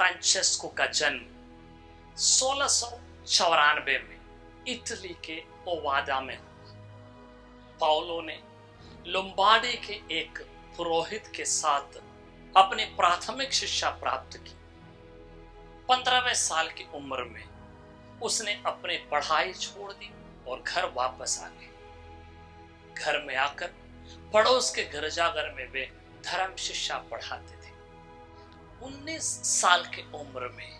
Francesco का जन्म 1694 में इटली के ओवादा में हुआ। पाउलो ने लोम्बार्डी के एक पुरोहित के साथ अपनी प्राथमिक शिक्षा प्राप्त की। 15वें साल की उम्र में उसने अपनी पढ़ाई छोड़ दी और घर वापस आ गए। घर में आकर पड़ोस के गिरजाघर में वे धर्म शिक्षा पढ़ाते थे। 19 साल की उम्र में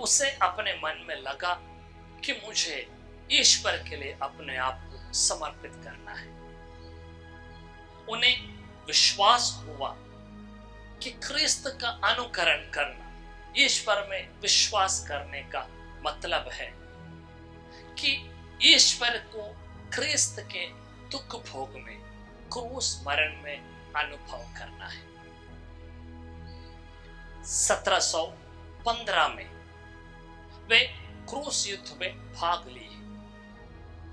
उसे अपने मन में लगा कि मुझे ईश्वर के लिए अपने आप को समर्पित करना है। उन्हें विश्वास हुआ कि ख्रिस्त का अनुकरण करना, ईश्वर में विश्वास करने का मतलब है कि ईश्वर को ख्रिस्त के दुख भोग में, क्रूस मरण में अनुभव करना है। 1715 में वे क्रूस युद्ध में भाग लिए,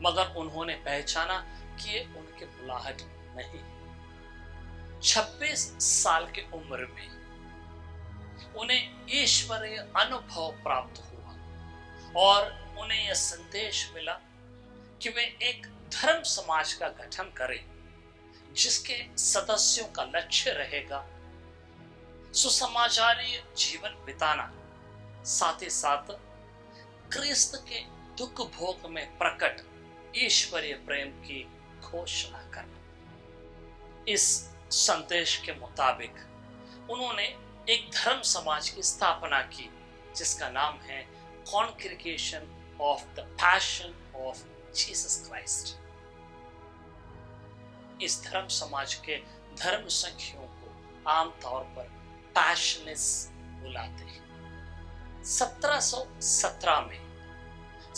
मगर उन्होंने पहचाना कि ये उनके बुलाहट नहीं। 26 साल की उम्र में उन्हें ईश्वरीय अनुभव प्राप्त हुआ और उन्हें यह संदेश मिला कि वे एक धर्म समाज का गठन करें जिसके सदस्यों का लक्ष्य रहेगा सुसमाचारी जीवन बिताना, साथ ही साथ क्रिस्त के दुख भोग में प्रकट ईश्वरीय प्रेम की घोषणा करना। इस संदेश के मुताबिक उन्होंने एक धर्म समाज की स्थापना की जिसका नाम है congregation of the passion of Jesus Christ. इस धर्म समाज के धर्म संघियों को आमतौर पर पैशनिस बुलाते हैं। 1717 में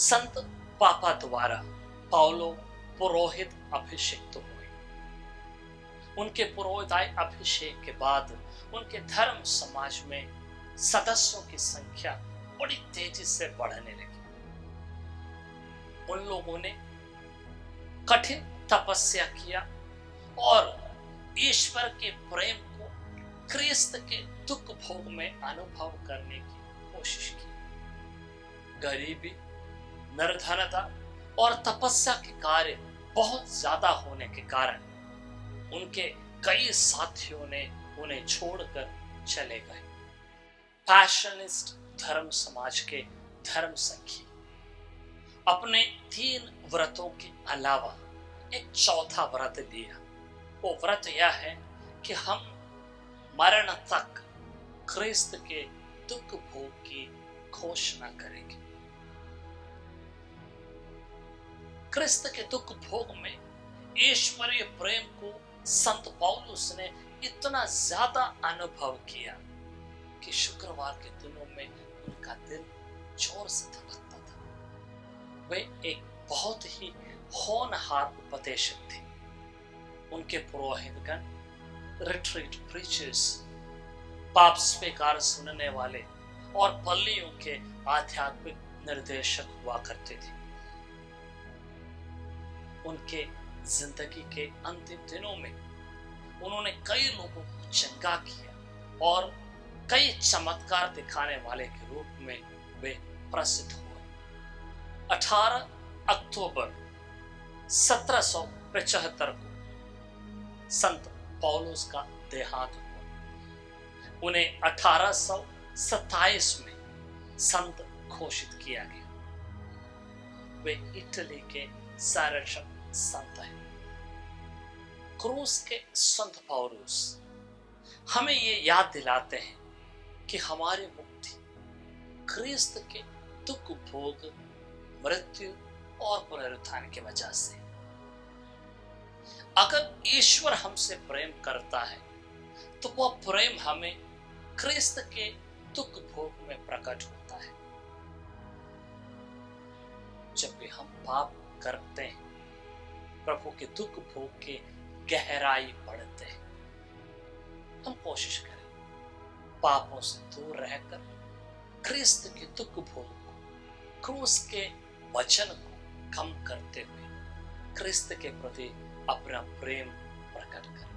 संत पापा द्वारा पाउलो पुरोहित अभिषिक्त हुए। उनके पुरोहिताई अभिषेक के बाद उनके धर्म समाज में सदस्यों की संख्या बड़ी तेजी से बढ़ने लगी। उन लोगों ने कठिन तपस्या किया और ईश्वर के प्रेम को क्रिस्त के दुख भोग में अनुभव करने की कोशिश की। गरीबी, निर्धनता और तपस्या के कार्य बहुत ज्यादा होने के कारण उनके कई साथियों ने उन्हें छोड़कर चले गए। पैशनिस्ट धर्म समाज के धर्म संघी अपने 3 व्रतों के अलावा एक चौथा व्रत दिया। वो व्रत यह है कि हम मरण तक क्रिस्त के दुख भोग की घोषणा करेंगे। क्रिस्त के दुख भोग में ईश्वरीय प्रेम को संत पौलुस ने इतना ज्यादा अनुभव किया कि शुक्रवार के दिनों में उनका दिल जोर से धड़कता था। वे एक बहुत ही होनहार उपदेशक थे। उनके पुरोहितगण, रिट्रीट प्रीचर्स, पाप स्वीकार सुनने वाले और पल्लियों के आध्यात्मिक निर्देशक हुआ करते थे। उनके जिंदगी के अंतिम दिनों में उन्होंने कई लोगों को चंगा किया और कई चमत्कार दिखाने वाले के रूप में वे प्रसिद्ध हुए। 18 अक्टूबर 1775 को संत पौलुस का देहांत हुआ। उन्हें 1827 में संत घोषित किया गया। वे इटली के सर्वश्रेष्ठ संत हैं। क्रूस के संत पौलुस हमें ये याद दिलाते हैं कि हमारी मुक्ति क्रिस्त के दुख भोग, मृत्यु और पुनरुत्थान की वजह से। अगर ईश्वर हमसे प्रेम करता है तो वह प्रेम हमें क्रिस्त के दुख भोग में प्रकट होता है। जब भी हम पाप करते हैं, प्रभु के दुख भोग के गहराई बढ़ते हैं। हम कोशिश करें पापों से दूर रहकर क्रिस्त के दुख भोग को, क्रूस के वचन को कम करते हुए क्रिस्त के प्रति अपना प्रेम प्रकट करें।